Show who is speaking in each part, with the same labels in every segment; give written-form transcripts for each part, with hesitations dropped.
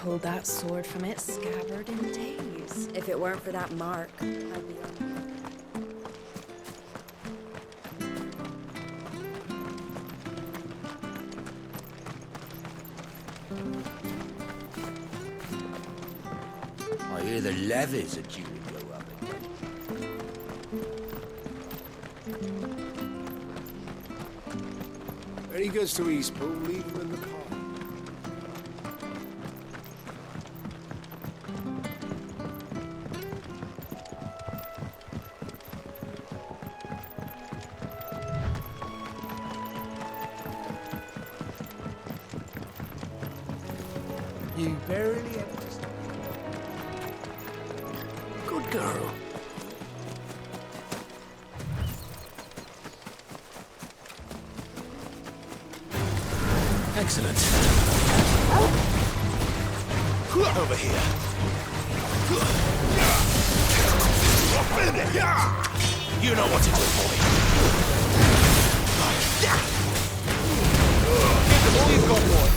Speaker 1: pulled that sword from its scabbard in days.
Speaker 2: If it weren't for that mark, I'd be on.
Speaker 3: I hear the levies are due to go up again.
Speaker 4: When he goes to Eastpool, leave him in the car. You barely understand.
Speaker 3: Good girl.
Speaker 5: Excellent. Over here. You know what to do, boy. Get them all you've got, boy.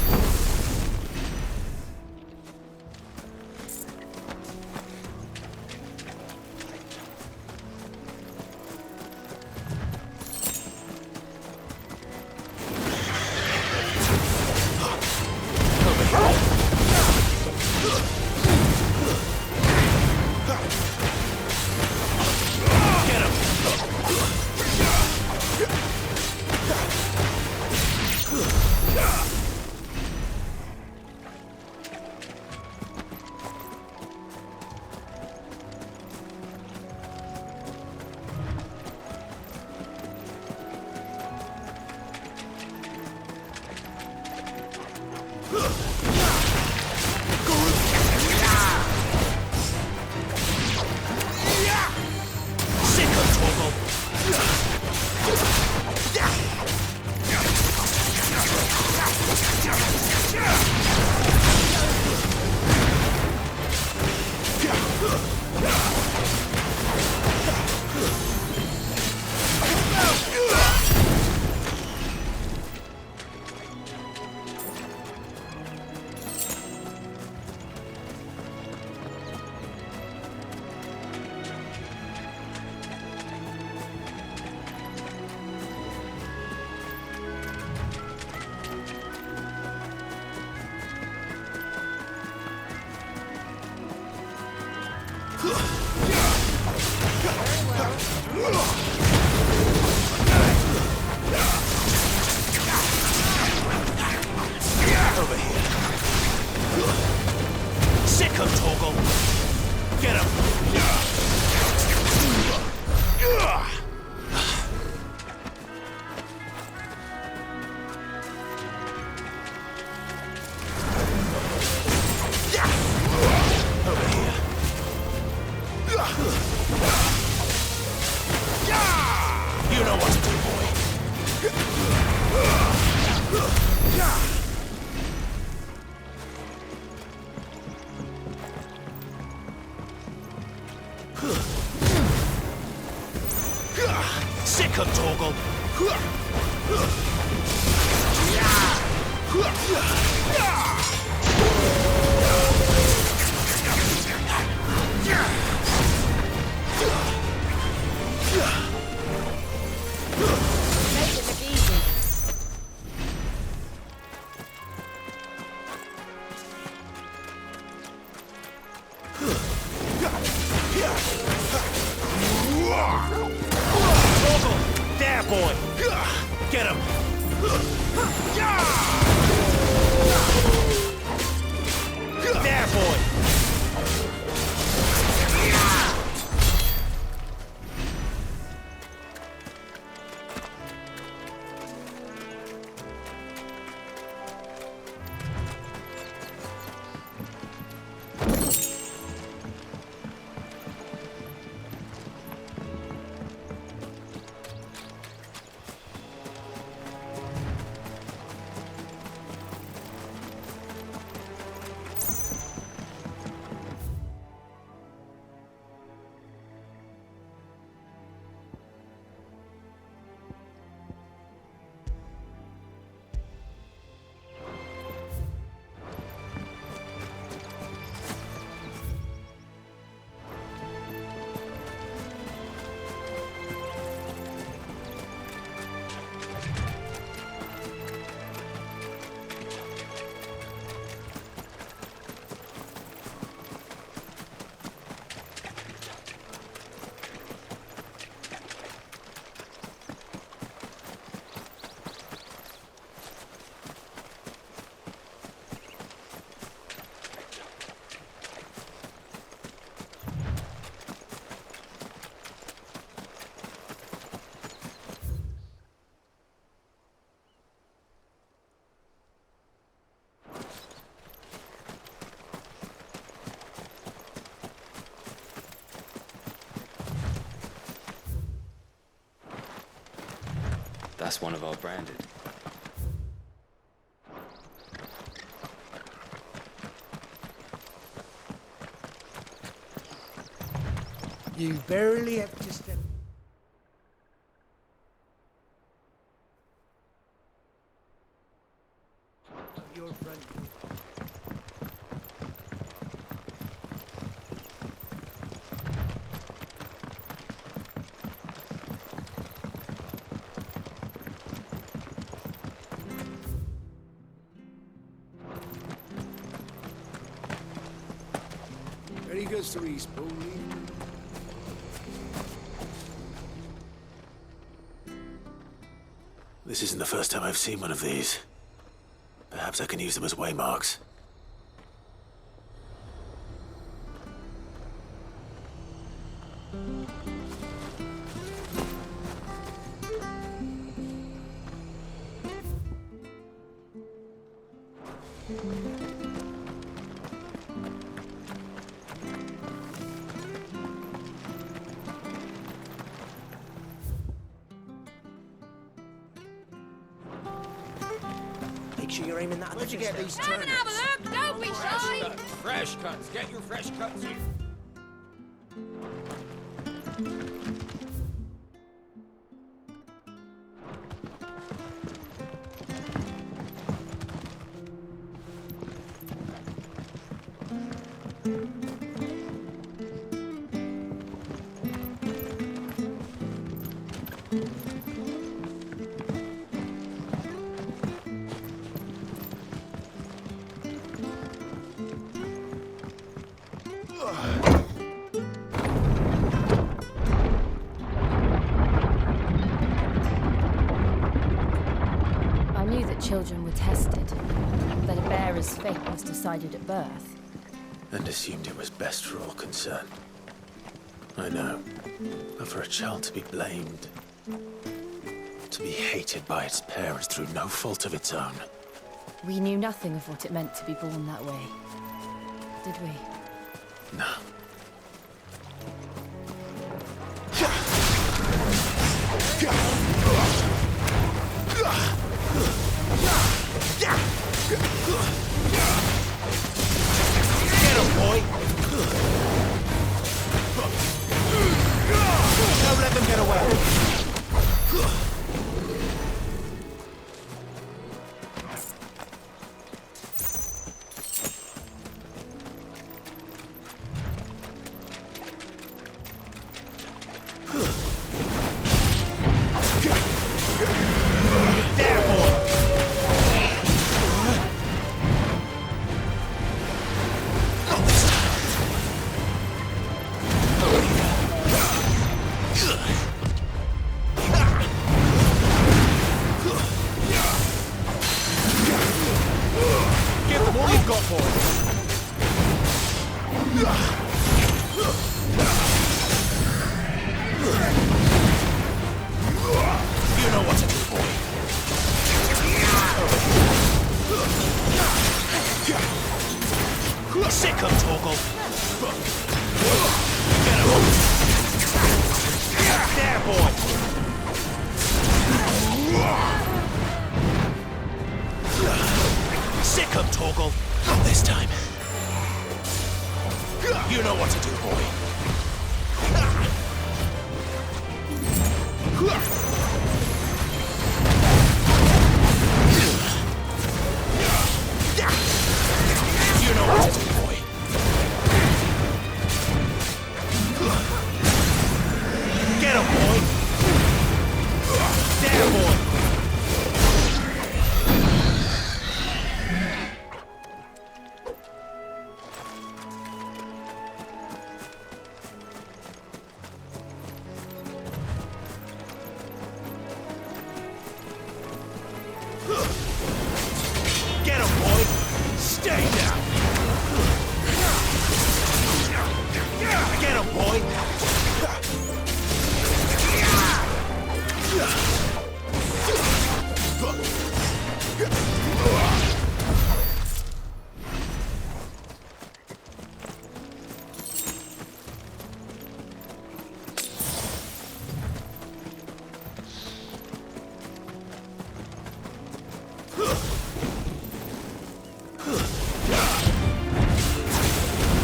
Speaker 5: Over here. Sick of Toggle. Get him. Over here. You know what to do, boy. Sick of Toggle.
Speaker 2: Make it look easy.
Speaker 5: There, boy. Get him. There, boy.
Speaker 6: That's one of our branded.
Speaker 4: You barely have to step. Your front door. Very good, Cerise.
Speaker 3: This isn't the first time I've seen one of these. Perhaps I can use them as waymarks.
Speaker 7: Make sure you're aiming that at
Speaker 4: Where'd
Speaker 7: the
Speaker 4: you
Speaker 7: fish
Speaker 4: get
Speaker 7: there.
Speaker 4: these
Speaker 2: Come and
Speaker 4: turnips?
Speaker 2: have a look! Don't be shy!
Speaker 5: Fresh cuts. Get your fresh cuts here.
Speaker 8: I knew that children were tested, that a bearer's fate was decided at birth.
Speaker 3: And assumed it was best for all concerned. I know. But for a child to be blamed, to be hated by its parents through no fault of its own.
Speaker 8: We knew nothing of what it meant to be born that way, did we?
Speaker 3: No.
Speaker 5: Get him, boy. Don't let them get away. There, boy. Give them all you've got, boy. You know what to do, boy. Sick of Torgal. Get him. There, boy. Sick of Torgal. Not this time. You know what to do, boy. You know what to do, boy. Get him, boy. There, boy.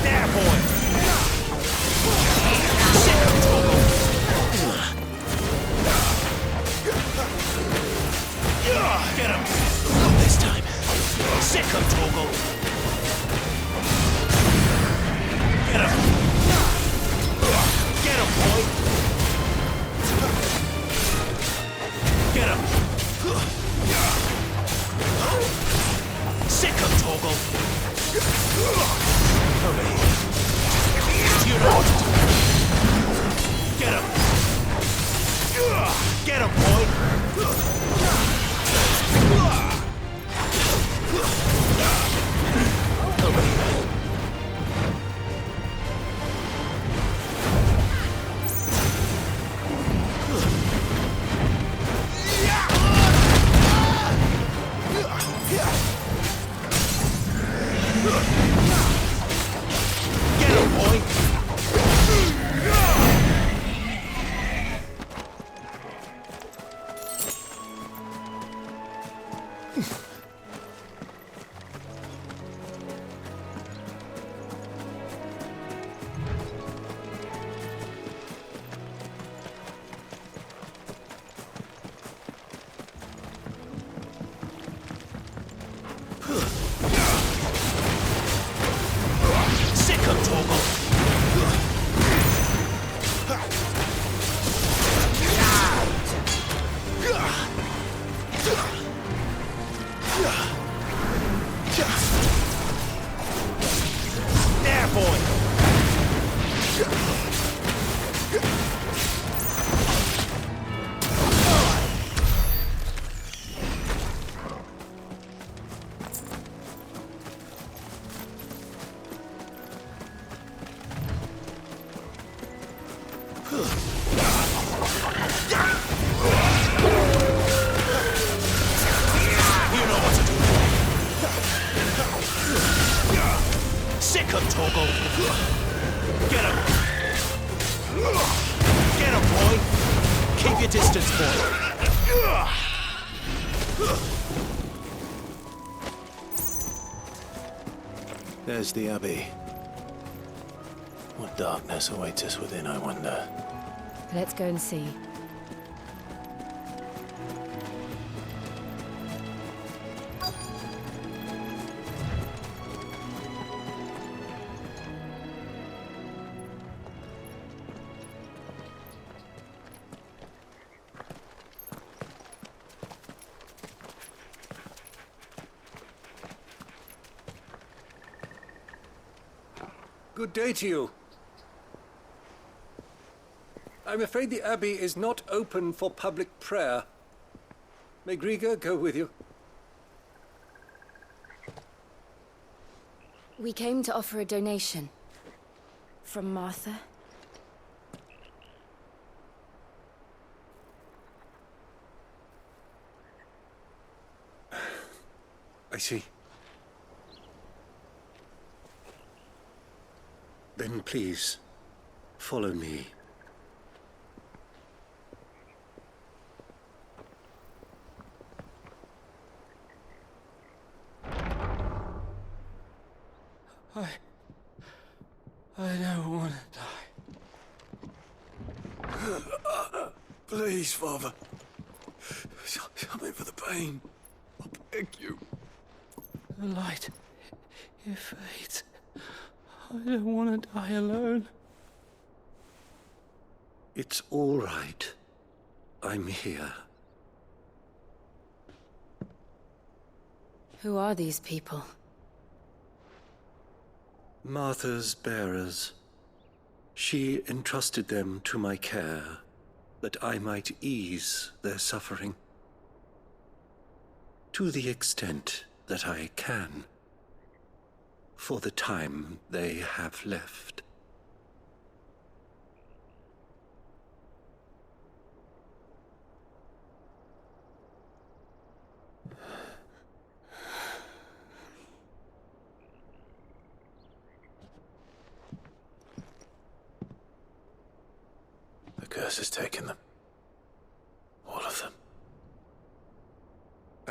Speaker 5: There, boy! Get him! Not this time. Sick of Toggle. Get him! Get him, boy! Get him! Sick of Toggle. Over here. You know what to do. Get him! Get him, boy! Over here. Get him, boy! Sick of Toggle. There, boy. You know what to do. Sick of Toggle. Get him. Get him, boy. Keep your distance, boy.
Speaker 3: There's the Abbey. What darkness awaits us within, I wonder.
Speaker 8: Let's go and see.
Speaker 6: Good day to you. I'm afraid the Abbey is not open for public prayer. May Griga go with you?
Speaker 8: We came to offer a donation. From Martha.
Speaker 6: I see. Then please, follow me. I don't want to die.
Speaker 4: Please, Father. Something for the pain. I beg you.
Speaker 6: The light, it fades. I don't want to die alone. It's all right. I'm here.
Speaker 8: Who are these people?
Speaker 6: Martha's bearers. She entrusted them to my care, that I might ease their suffering. To the extent that I can. For the time they have left.
Speaker 3: The curse has taken them. All of them.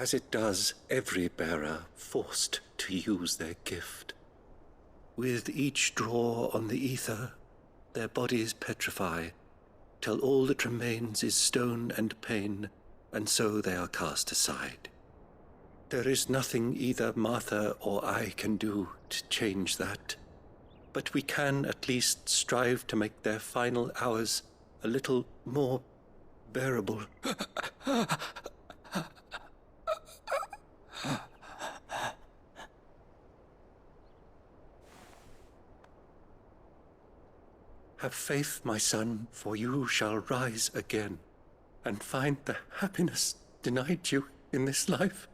Speaker 6: as it does every bearer forced to use their gift. With each draw on the ether, their bodies petrify, till all that remains is stone and pain, and so they are cast aside. There is nothing either Martha or I can do to change that, but we can at least strive to make their final hours a little more bearable. Have faith, my son, for you shall rise again and find the happiness denied you in this life.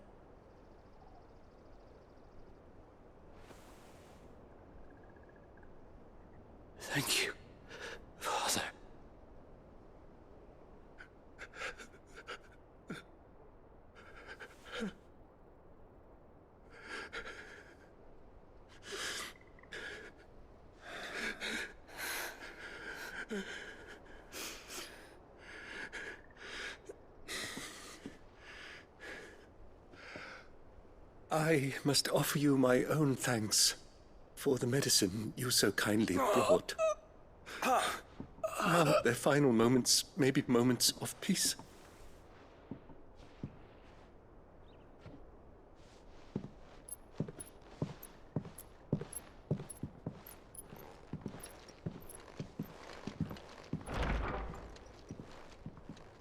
Speaker 4: Thank you, Father.
Speaker 6: I must offer you my own thanks for the medicine you so kindly brought. Now their final moments may be moments of peace.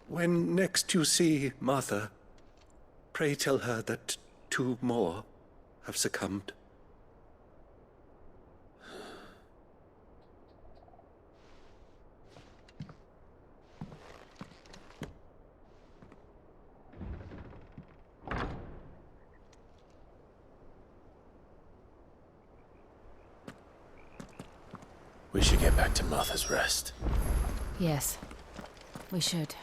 Speaker 6: When next you see Martha, pray tell her that 2 more have succumbed.
Speaker 3: We should get back to Martha's Rest.
Speaker 8: Yes, we should.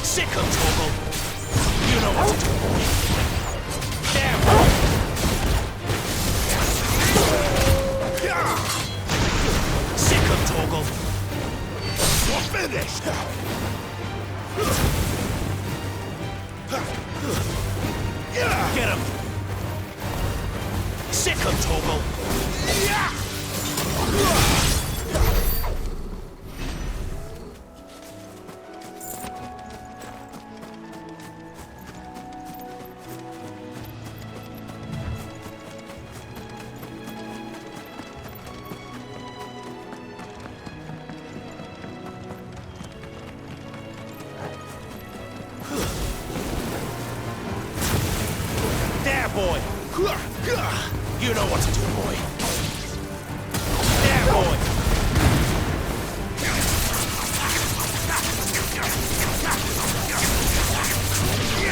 Speaker 5: Sick of trouble. You know what to do, boy. There, boy. Sick of Toggle. You're finished. Get him. Sick of Toggle. Boy. You know what to do, boy. There, boy.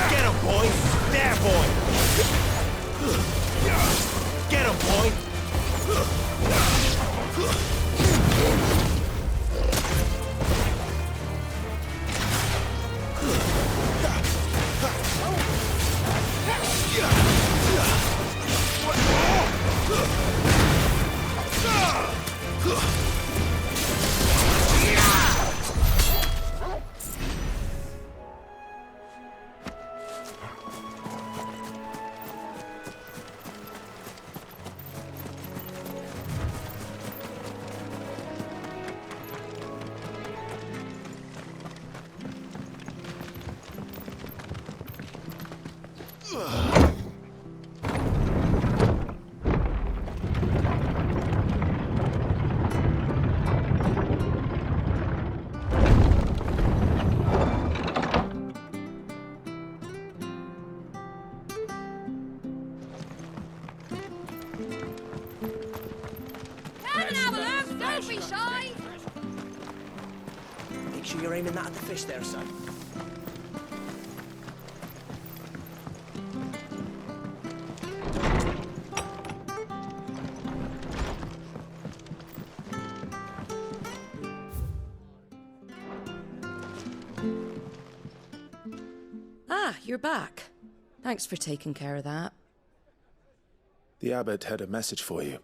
Speaker 5: Get him, boy. There, boy. Get him, boy.
Speaker 2: Come and have a look! Don't be shy!
Speaker 5: Make sure you're aiming that at the fish there, son.
Speaker 1: Ah, you're back. Thanks for taking care of that.
Speaker 3: The abbot had a message for you.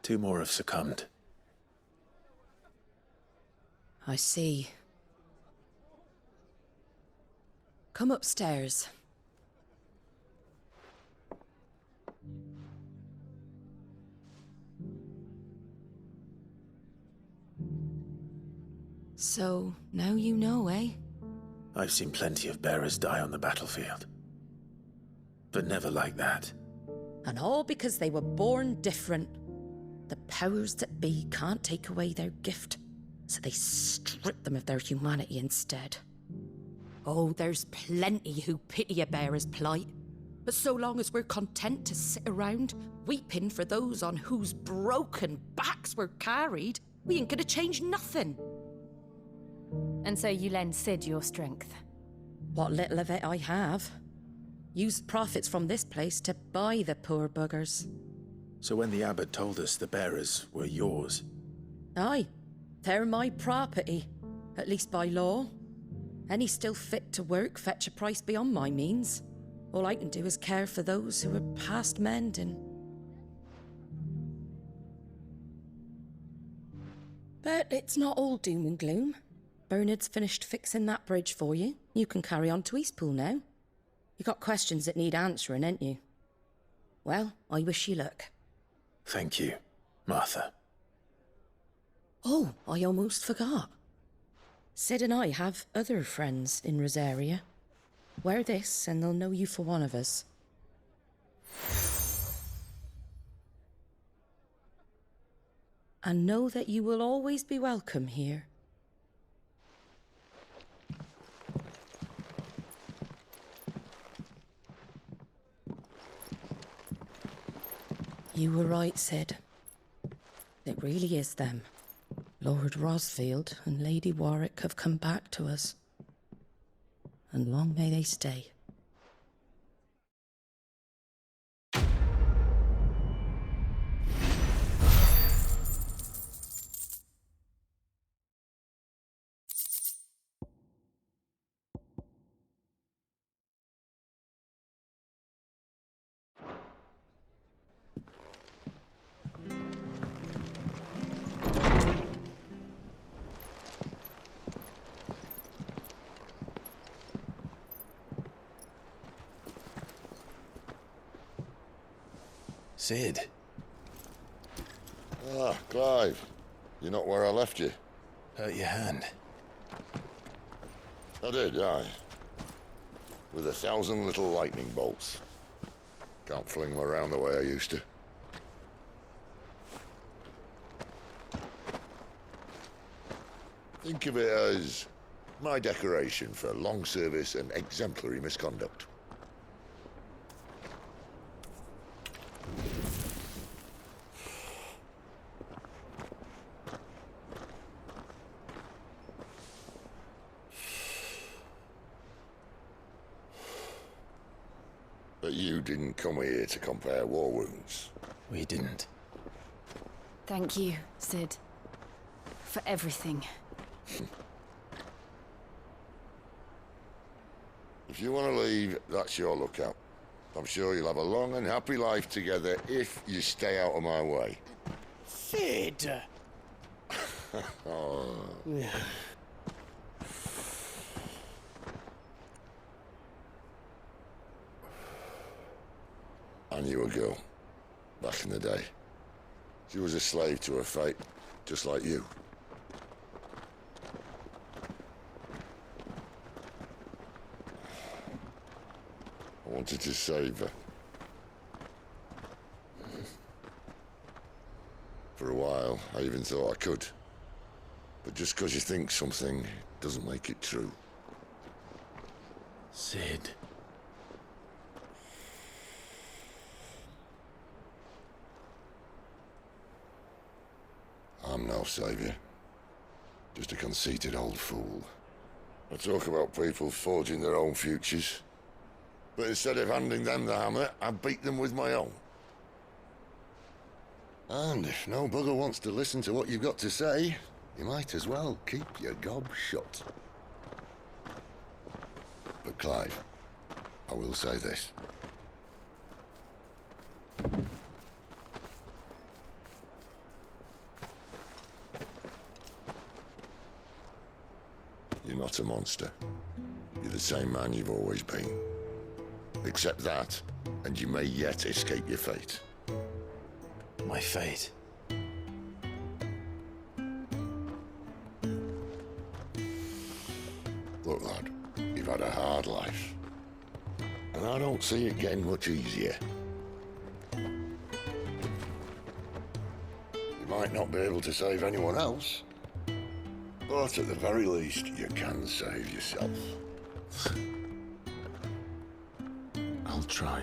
Speaker 3: 2 more have succumbed.
Speaker 1: I see. Come upstairs. So, now you know, eh?
Speaker 3: I've seen plenty of bearers die on the battlefield. But never like that.
Speaker 1: And all because they were born different. The powers that be can't take away their gift, so they strip them of their humanity instead. Oh, there's plenty who pity a bearer's plight. But so long as we're content to sit around, weeping for those on whose broken backs we're carried, we ain't gonna change nothing.
Speaker 8: And so you lend Sid your strength.
Speaker 1: What little of it I have. Use profits from this place to buy the poor buggers.
Speaker 3: So when the abbot told us the bearers were yours...
Speaker 1: Aye, they're my property, at least by law. Any still fit to work fetch a price beyond my means. All I can do is care for those who are past mending. But it's not all doom and gloom. Bernard's finished fixing that bridge for you. You can carry on to Eastpool now. You got questions that need answering, ain't you? Well, I wish you luck.
Speaker 3: Thank you, Martha.
Speaker 1: Oh, I almost forgot. Sid and I have other friends in Rosaria. Wear this and they'll know you for one of us. And know that you will always be welcome here. You were right, Sid. It really is them. Lord Rosfield and Lady Warwick have come back to us. And long may they stay.
Speaker 3: Sid.
Speaker 7: Ah, Clive. You're not where I left you.
Speaker 3: Hurt your hand.
Speaker 7: I did, aye. With 1,000 little lightning bolts. Can't fling them around the way I used to. Think of it as my decoration for long service and exemplary misconduct. But you didn't come here to compare war wounds.
Speaker 3: We didn't.
Speaker 8: Thank you, Sid. For everything.
Speaker 7: If you want to leave, that's your lookout. I'm sure you'll have a long and happy life together if you stay out of my way.
Speaker 5: Sid!
Speaker 7: Oh. I knew a girl, back in the day. She was a slave to her fate, just like you. I wanted to save her. For a while, I even thought I could. But just because you think something doesn't make it true.
Speaker 3: Sid.
Speaker 7: I'm no savior. Just a conceited old fool. I talk about people forging their own futures. But instead of handing them the hammer, I beat them with my own. And if no bugger wants to listen to what you've got to say, you might as well keep your gob shut. But Clive, I will say this. You're not a monster. You're the same man you've always been. Accept that, and you may yet escape your fate.
Speaker 3: My fate.
Speaker 7: Look, lad, you've had a hard life. And I don't see it getting much easier. You might not be able to save anyone else, but at the very least, you can save yourself.
Speaker 3: I'll try.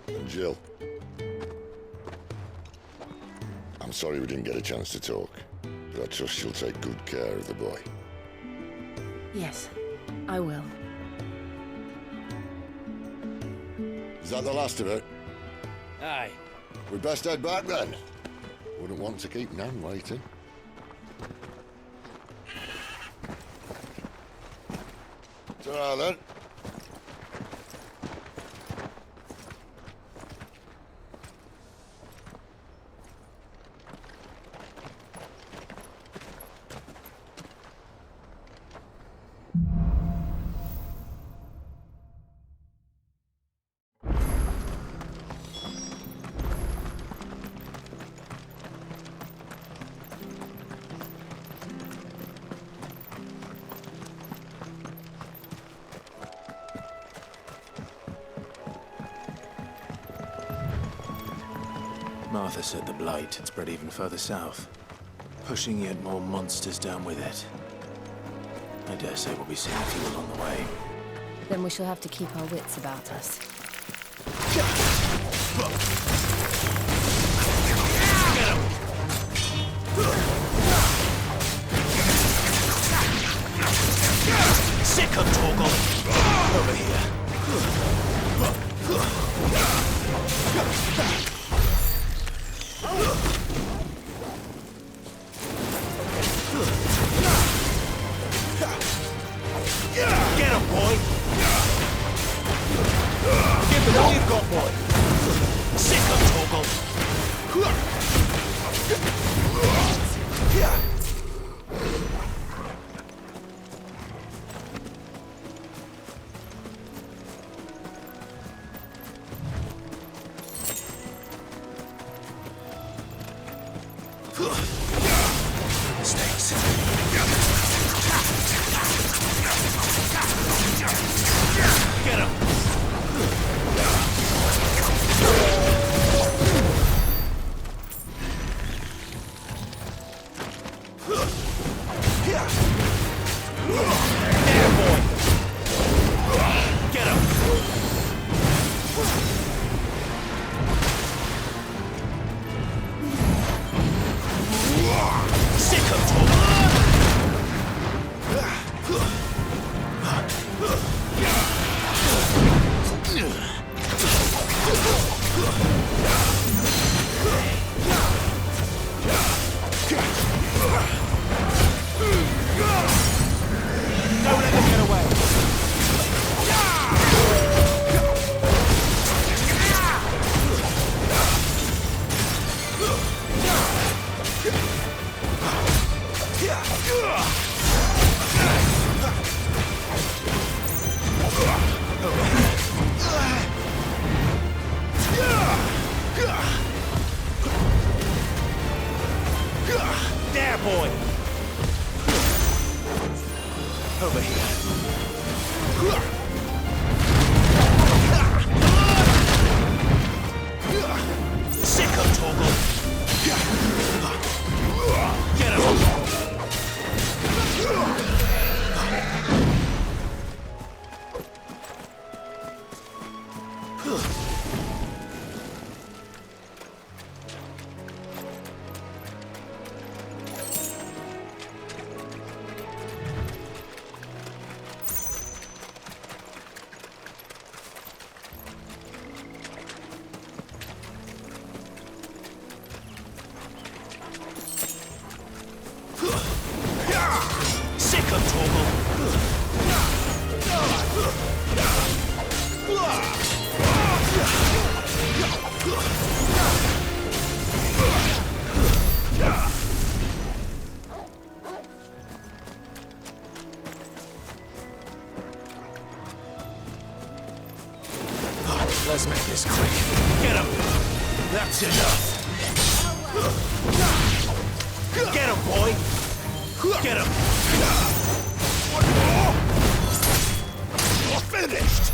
Speaker 7: And Jill, I'm sorry we didn't get a chance to talk, but I trust she'll take good care of the boy.
Speaker 8: Yes, I will.
Speaker 7: Is that the last of it?
Speaker 5: Aye.
Speaker 7: We'd best head back then. Wouldn't want to keep Nan waiting. Ta-ra then.
Speaker 3: Martha said the blight had spread even further south, pushing yet more monsters down with it. I dare say we'll be seeing a few along the way.
Speaker 8: Then we shall have to keep our wits about us.
Speaker 5: Sick of Torgal!
Speaker 3: Over here.
Speaker 5: Get him, boy! Give them all you've got, boy! Sick of Torgal!
Speaker 3: Mistakes.
Speaker 5: Get him! There, boy! Get him! Sick of Don't let them get away! Over here. Sicko toggle. Get him. Sicko toggle. Let's make this quick. Get him! That's enough! Get him, boy! Get him! One more! You're finished!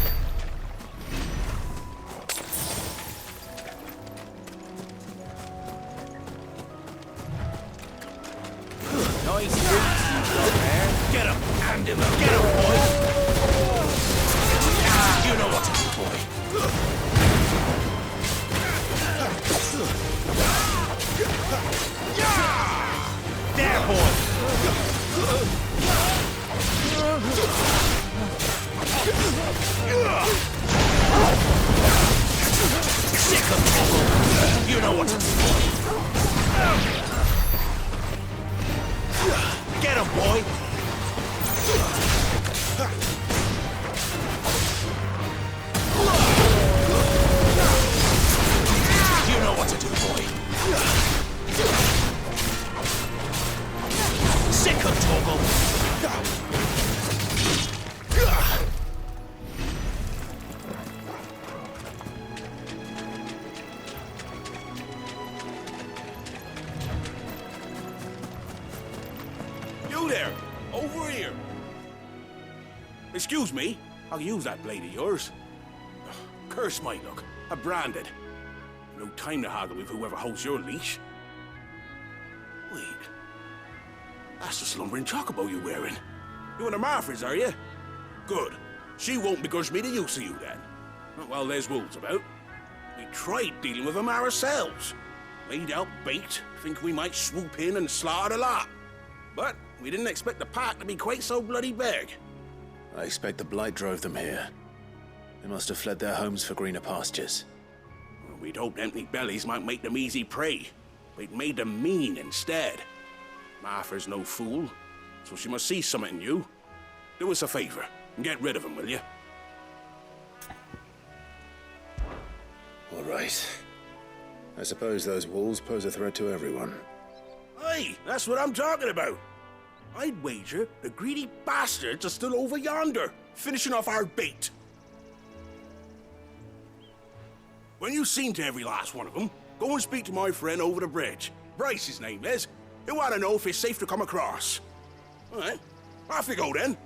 Speaker 5: Nice boots you've got there. Get him! Hand him up! Get him, boy! You know what to do, boy. There, boy! Sick of trouble! You know what to do, boy. Get him, boy! You know what to do, boy. Sick of toggle. You there, over here. Excuse me, I'll use that blade of yours. Curse my luck, I'm branded. No time to haggle with whoever holds your leash. Wait, that's the slumbering chocobo you're wearing. You and the Marfors, are you? Good. She won't begrudge me the use of you then. Not while there's wolves about. We tried dealing with them ourselves. Laid out bait, think we might swoop in and slaughter the lot. But we didn't expect the pack to be quite so bloody big.
Speaker 3: I expect the blight drove them here. They must have fled their homes for greener pastures.
Speaker 5: Well, we'd hoped empty bellies might make them easy prey. But it made them mean instead. Martha's no fool, so she must see something in you. Do us a favor and get rid of them, will you?
Speaker 3: All right. I suppose those wolves pose a threat to everyone.
Speaker 5: Hey, that's what I'm talking about. I'd wager the greedy bastards are still over yonder, finishing off our bait. When you've seen to every last one of them, go and speak to my friend over the bridge. Bryce, his name is. He'll want to know if it's safe to come across. All right, off you go then.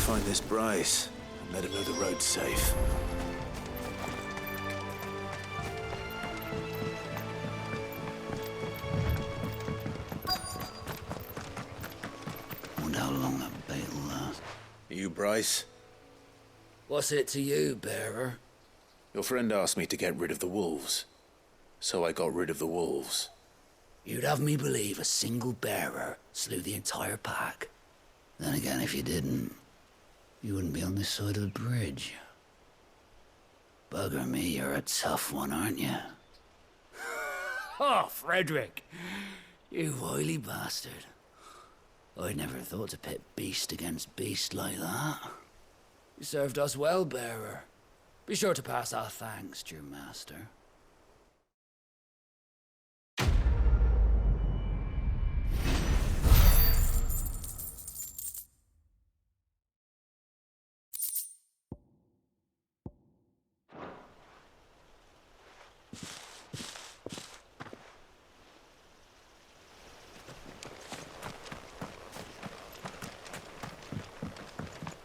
Speaker 3: Find this Bryce and let him know the road's safe.
Speaker 9: Wonder how long that bait will last.
Speaker 3: You Bryce?
Speaker 9: What's it to you, bearer?
Speaker 3: Your friend asked me to get rid of the wolves. So I got rid of the wolves.
Speaker 9: You'd have me believe a single bearer slew the entire pack. Then again, if you didn't, you wouldn't be on this side of the bridge. Bugger me, you're a tough one, aren't you?
Speaker 10: Oh, Frederick!
Speaker 9: You wily bastard. I'd never thought to pit beast against beast like that. You served us well, bearer. Be sure to pass our thanks to your master.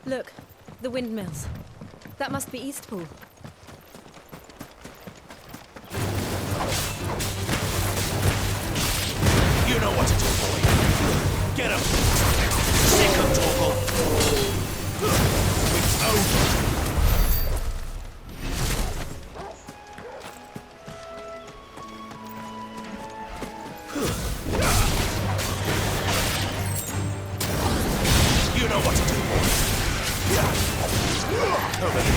Speaker 8: Look, the windmills. That must be Eastpool.
Speaker 5: You know what to do, boy. Get him. Sick him, Torgal. It's over. You know what to do, boy. Over here.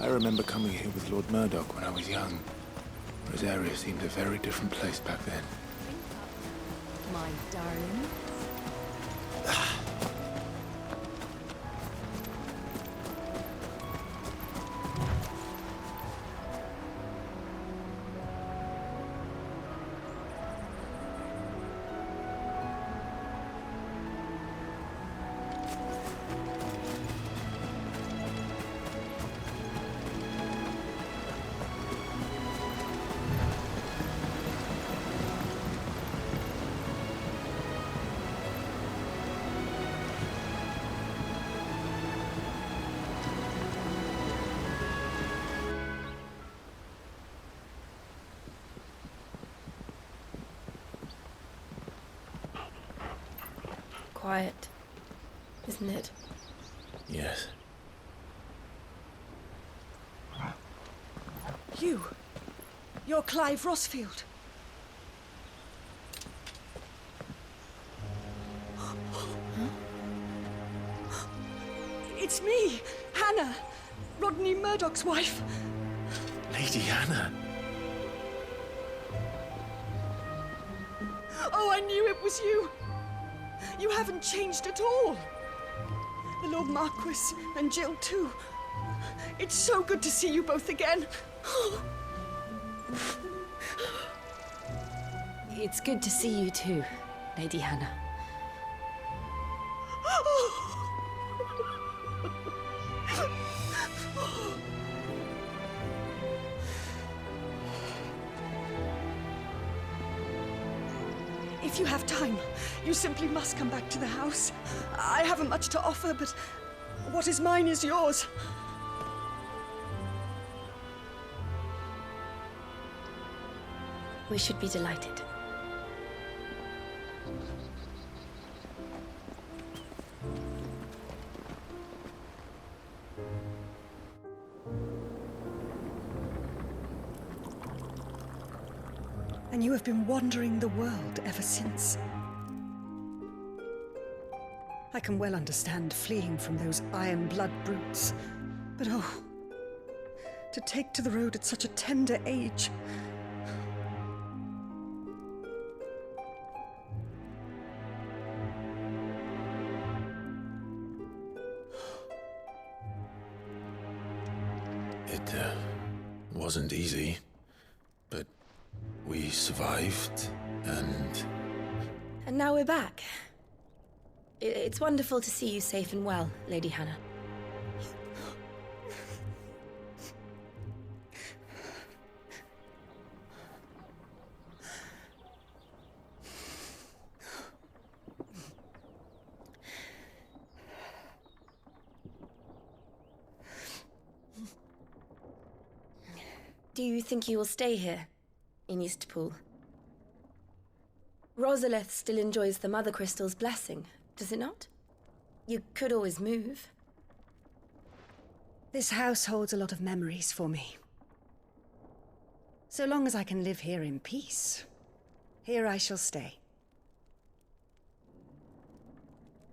Speaker 3: I remember coming here with Lord Murdoch when I was young. Rosaria seemed a very different place back then.
Speaker 8: My darling. Quiet, isn't it?
Speaker 3: Yes.
Speaker 11: You're Clive Rossfield. It's me, Hannah, Rodney Murdoch's wife.
Speaker 3: Lady Hannah.
Speaker 11: Oh, I knew it was you. You haven't changed at all. The Lord Marquis and Jill too. It's so good to see you both again.
Speaker 8: It's good to see you too, Lady Hannah.
Speaker 11: If you have time, you simply must come back to the house. I haven't much to offer, but what is mine is yours.
Speaker 8: We should be delighted.
Speaker 11: And you have been wandering the world ever since. I can well understand fleeing from those iron blood brutes, but oh, to take to the road at such a tender age.
Speaker 3: It wasn't easy, but we survived, and...
Speaker 8: And now we're back. It's wonderful to see you safe and well, Lady Hannah. Do you think you will stay here, in Eastpool? Rosalith still enjoys the Mother Crystal's blessing, does it not? You could always move.
Speaker 11: This house holds a lot of memories for me. So long as I can live here in peace, here I shall stay.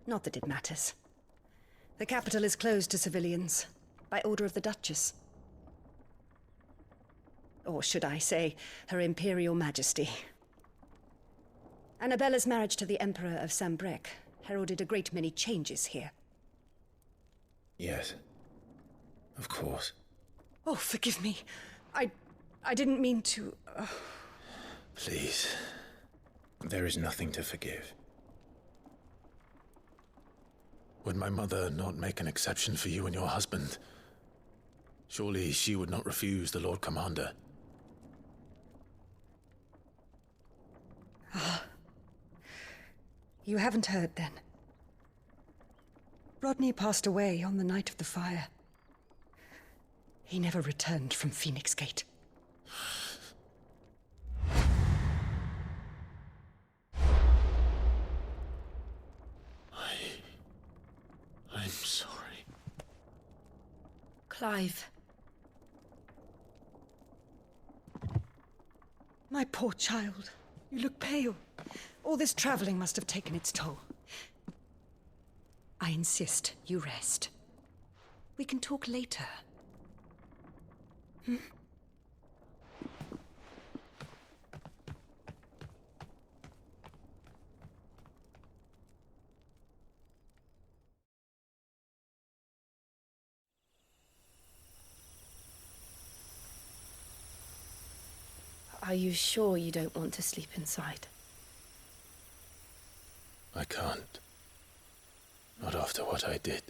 Speaker 11: Not that it matters. The capital is closed to civilians, by order of the Duchess. Or should I say, Her Imperial Majesty. Annabella's marriage to the Emperor of Sambrec heralded a great many changes here.
Speaker 3: Yes. Of course.
Speaker 11: Oh, forgive me. I didn't mean to...
Speaker 3: Please. There is nothing to forgive. Would my mother not make an exception for you and your husband? Surely she would not refuse the Lord Commander.
Speaker 11: You haven't heard, then. Rodney passed away on the night of the fire. He never returned from Phoenix Gate.
Speaker 3: I'm sorry.
Speaker 1: Clive.
Speaker 11: My poor child. You look pale. All this traveling must have taken its toll. I insist you rest. We can talk later.
Speaker 8: Are you sure you don't want to sleep inside?
Speaker 3: I can't. Not after what I did.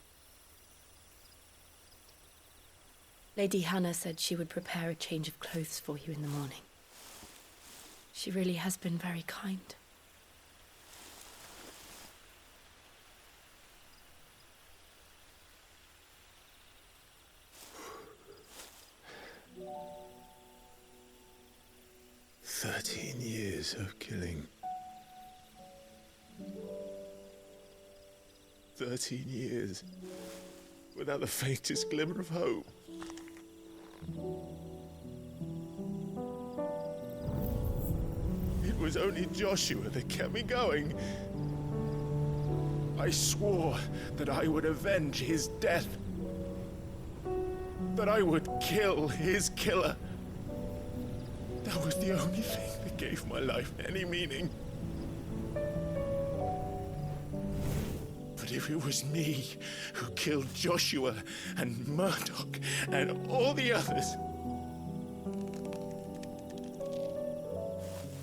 Speaker 8: Lady Hannah said she would prepare a change of clothes for you in the morning. She really has been very kind.
Speaker 3: Years of killing. 13 years without the faintest glimmer of hope. It was only Joshua that kept me going. I swore that I would avenge his death. That I would kill his killer. That was the only thing that gave my life any meaning. But if it was me who killed Joshua and Murdoch and all the others,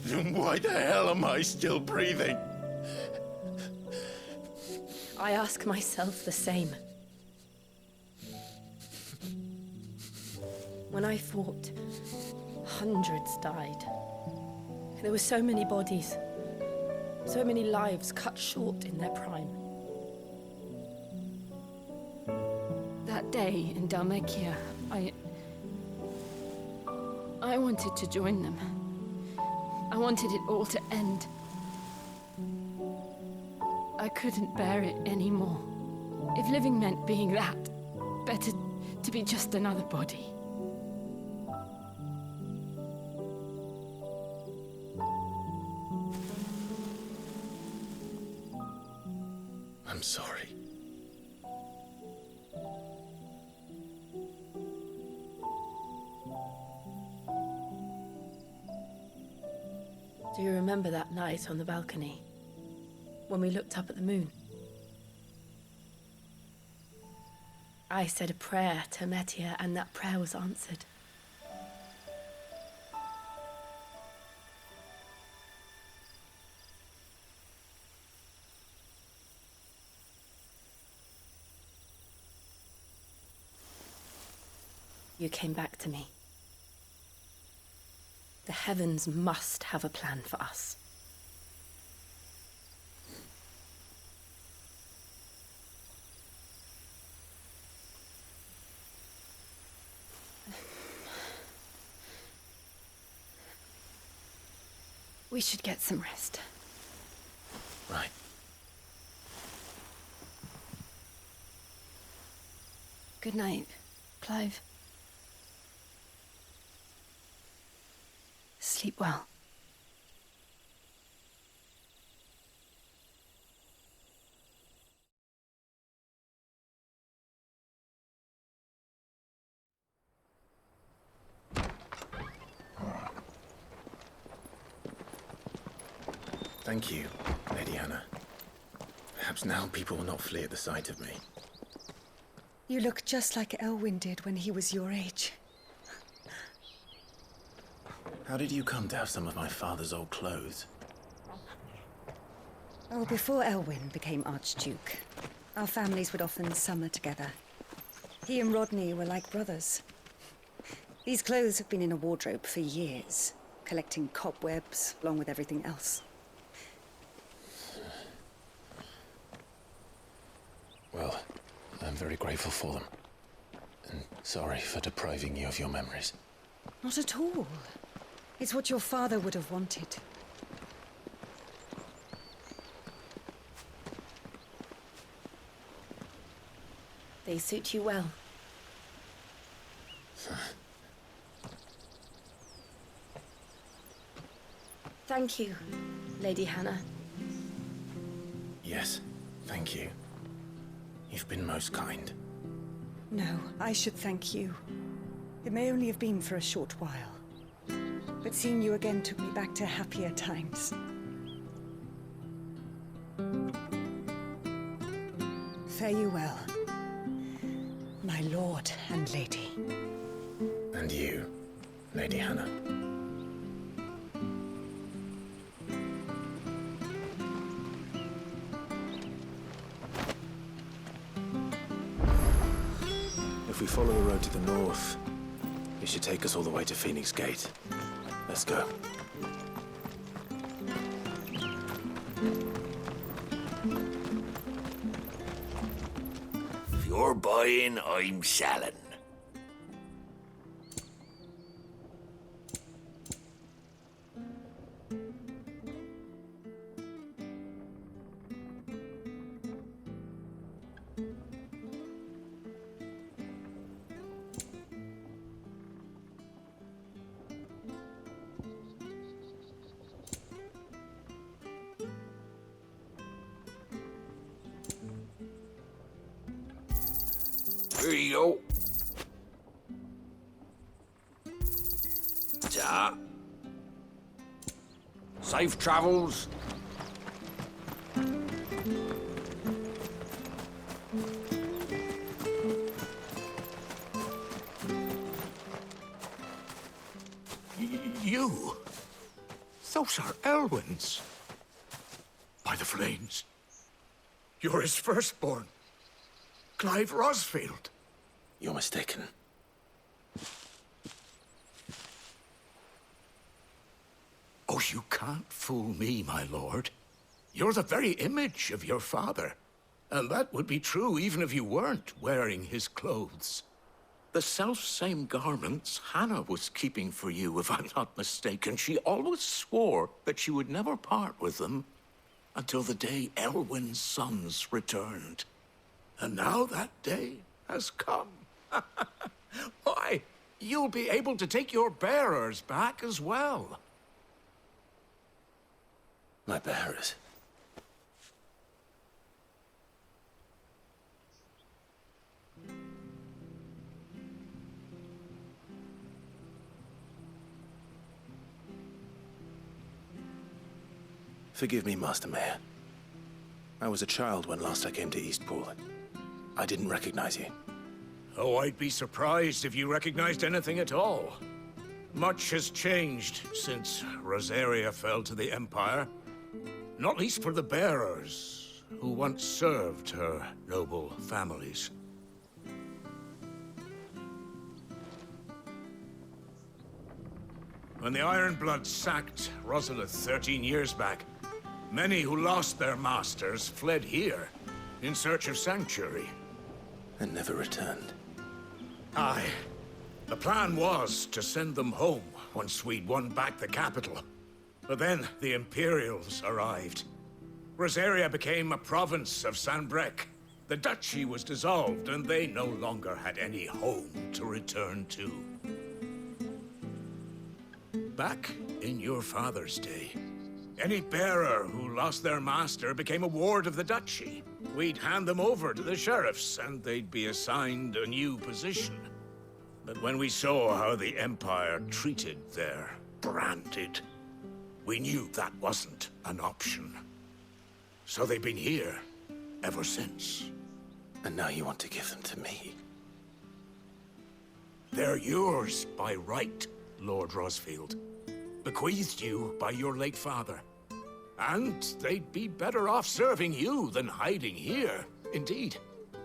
Speaker 3: then why the hell am I still breathing?
Speaker 8: I ask myself the same. When I fought, hundreds died. There were so many bodies, so many lives cut short in their prime. That day in Dalmekia, I wanted to join them. I wanted it all to end. I couldn't bear it anymore. If living meant being that, better to be just another body.
Speaker 3: I'm sorry.
Speaker 8: Do you remember that night on the balcony? When we looked up at the moon? I said a prayer to Metia, and that prayer was answered. You came back to me. The heavens must have a plan for us. We should get some rest.
Speaker 3: Right.
Speaker 8: Good night, Clive. Sleep well.
Speaker 3: Thank you, Lady Hannah. Perhaps now people will not flee at the sight of me.
Speaker 11: You look just like Elwyn did when he was your age.
Speaker 3: How did you come to have some of my father's old clothes?
Speaker 11: Oh, before Elwyn became Archduke, our families would often summer together. He and Rodney were like brothers. These clothes have been in a wardrobe for years, collecting cobwebs along with everything else.
Speaker 3: Well, I'm very grateful for them. And sorry for depriving you of your memories.
Speaker 11: Not at all. It's what your father would have wanted.
Speaker 8: They suit you well. Thank you, Lady Hannah.
Speaker 3: Yes, thank you. You've been most kind.
Speaker 11: No, I should thank you. It may only have been for a short while, but seeing you again took me back to happier times. Fare you well, my lord and lady.
Speaker 3: And you, Lady Hannah. If we follow the road to the north, it should take us all the way to Phoenix Gate. Let's go.
Speaker 10: If you're buying, I'm selling. Here you go. Ta. Safe travels.
Speaker 4: You? Those are Elwyn's. By the flames. You're his firstborn. Clive Rosfield.
Speaker 3: You're mistaken.
Speaker 4: Oh, you can't fool me, my lord. You're the very image of your father. And that would be true even if you weren't wearing his clothes. The self-same garments Hannah was keeping for you, if I'm not mistaken. She always swore that she would never part with them until the day Elwyn's sons returned. And now that day has come. Why, you'll be able to take your bearers back as well.
Speaker 3: My bearers? Forgive me, Master Mayor. I was a child when last I came to Eastpool. I didn't recognize you.
Speaker 4: Oh, I'd be surprised if you recognized anything at all. Much has changed since Rosaria fell to the Empire. Not least for the bearers, who once served her noble families. When the Ironbloods sacked Rosalith 13 years back, many who lost their masters fled here in search of sanctuary.
Speaker 3: And never returned.
Speaker 4: Aye. The plan was to send them home once we'd won back the capital. But then the Imperials arrived. Rosaria became a province of Sanbrec, The duchy was dissolved, and they no longer had any home to return to. Back in your father's day, any bearer who lost their master became a ward of the duchy. We'd hand them over to the sheriffs, and they'd be assigned a new position. But when we saw how the Empire treated their branded, we knew that wasn't an option. So they've been here ever since.
Speaker 3: And now you want to give them to me?
Speaker 4: They're yours by right, Lord Rosfield. Bequeathed you by your late father. And they'd be better off serving you than hiding here. Indeed,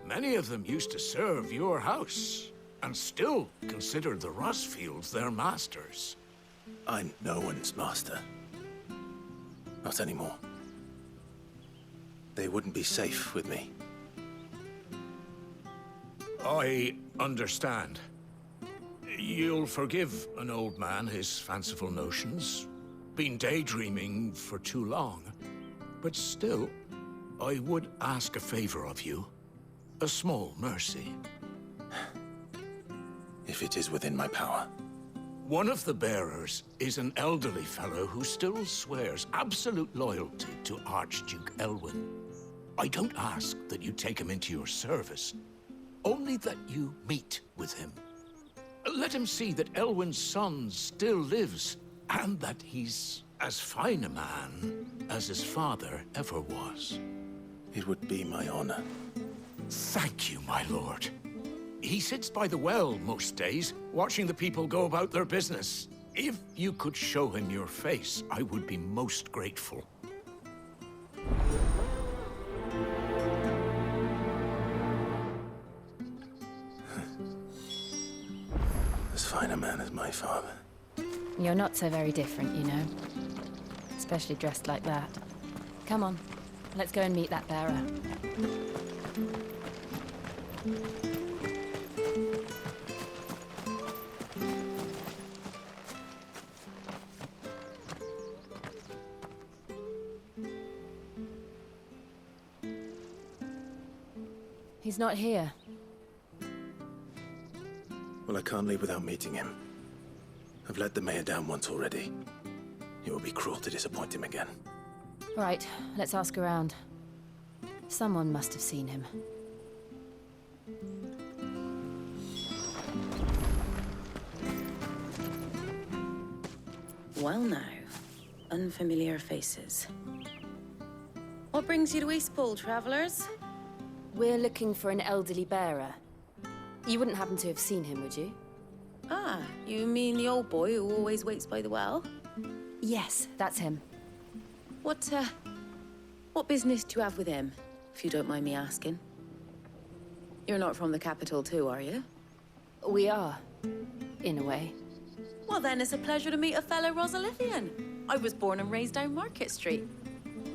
Speaker 4: many of them used to serve your house, and still consider the Rosfields their masters.
Speaker 3: I'm no one's master. Not anymore. They wouldn't be safe with me.
Speaker 4: I understand. You'll forgive an old man his fanciful notions. Been daydreaming for too long. But still, I would ask a favor of you. A small mercy.
Speaker 3: If it is within my power.
Speaker 4: One of the bearers is an elderly fellow who still swears absolute loyalty to Archduke Elwyn. I don't ask that you take him into your service, only that you meet with him. Let him see that Elwyn's son still lives, and that he's as fine a man as his father ever was.
Speaker 3: It would be my honor.
Speaker 4: Thank you, my lord. He sits by the well most days, watching the people go about their business. If you could show him your face, I would be most grateful.
Speaker 3: As fine a man as my father.
Speaker 2: You're not so very different, you know. Especially dressed like that. Come on, let's go and meet that bearer. He's not here.
Speaker 3: Well, I can't leave without meeting him. I've let the mayor down once already. It would be cruel to disappoint him again.
Speaker 2: Right, let's ask around. Someone must have seen him.
Speaker 12: Well now, unfamiliar faces. What brings you to Eastpool, travelers?
Speaker 2: We're looking for an elderly bearer. You wouldn't happen to have seen him, would you?
Speaker 12: Ah, you mean the old boy who always waits by the well?
Speaker 2: Yes, that's him.
Speaker 12: What business do you have with him, if you don't mind me asking? You're not from the capital too, are you?
Speaker 2: We are, in a way.
Speaker 12: Well then, it's a pleasure to meet a fellow Rosalithian. I was born and raised down Market Street.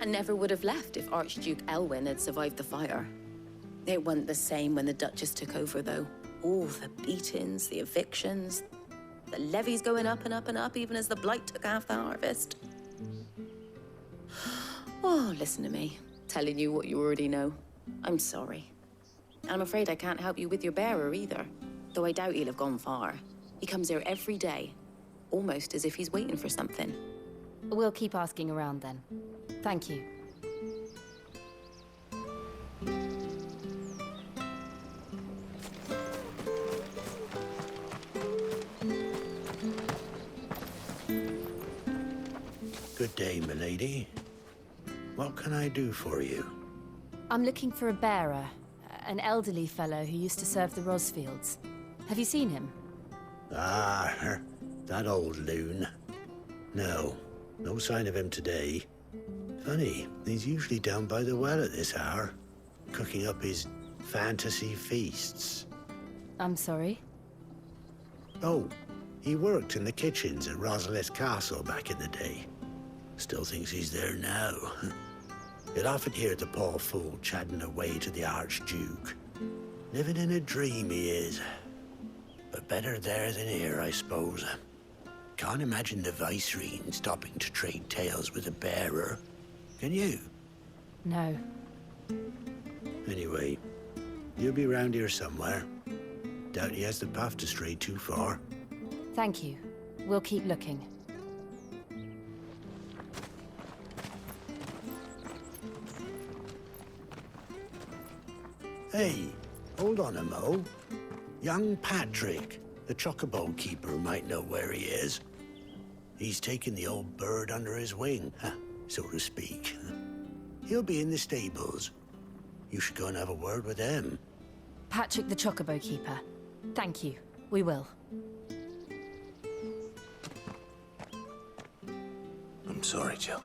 Speaker 12: And never would have left if Archduke Elwyn had survived the fire. It wasn't the same when the Duchess took over, though. All the beatings, the evictions, the levies going up and up and up, even as the blight took half the harvest. Oh, listen to me, telling you what you already know. I'm sorry. I'm afraid I can't help you with your bearer either, though I doubt he'll have gone far. He comes here every day, almost as if he's waiting for something.
Speaker 2: We'll keep asking around then. Thank you.
Speaker 13: Good day, milady. What can I do for you?
Speaker 2: I'm looking for a bearer, an elderly fellow who used to serve the Rosfields. Have you seen him?
Speaker 13: Ah, that old loon. No sign of him today. Funny, he's usually down by the well at this hour, cooking up his fantasy feasts.
Speaker 2: I'm sorry?
Speaker 13: Oh, he worked in the kitchens at Rosalith Castle back in the day. Still thinks he's there now. You'll often hear the poor fool chatting away to the Archduke. Living in a dream he is. But better there than here, I suppose. Can't imagine the Viceroy stopping to trade tales with a bearer. Can you?
Speaker 2: No.
Speaker 13: Anyway, He'll be round here somewhere. Doubt he has the path to stray too far.
Speaker 2: Thank you. We'll keep looking.
Speaker 13: Hey, hold on a mo. Young Patrick, the chocobo keeper, might know where he is. He's taken the old bird under his wing, so to speak. He'll be in the stables. You should go and have a word with him.
Speaker 2: Patrick the Chocobo Keeper. Thank you. We will.
Speaker 3: I'm sorry, Jill.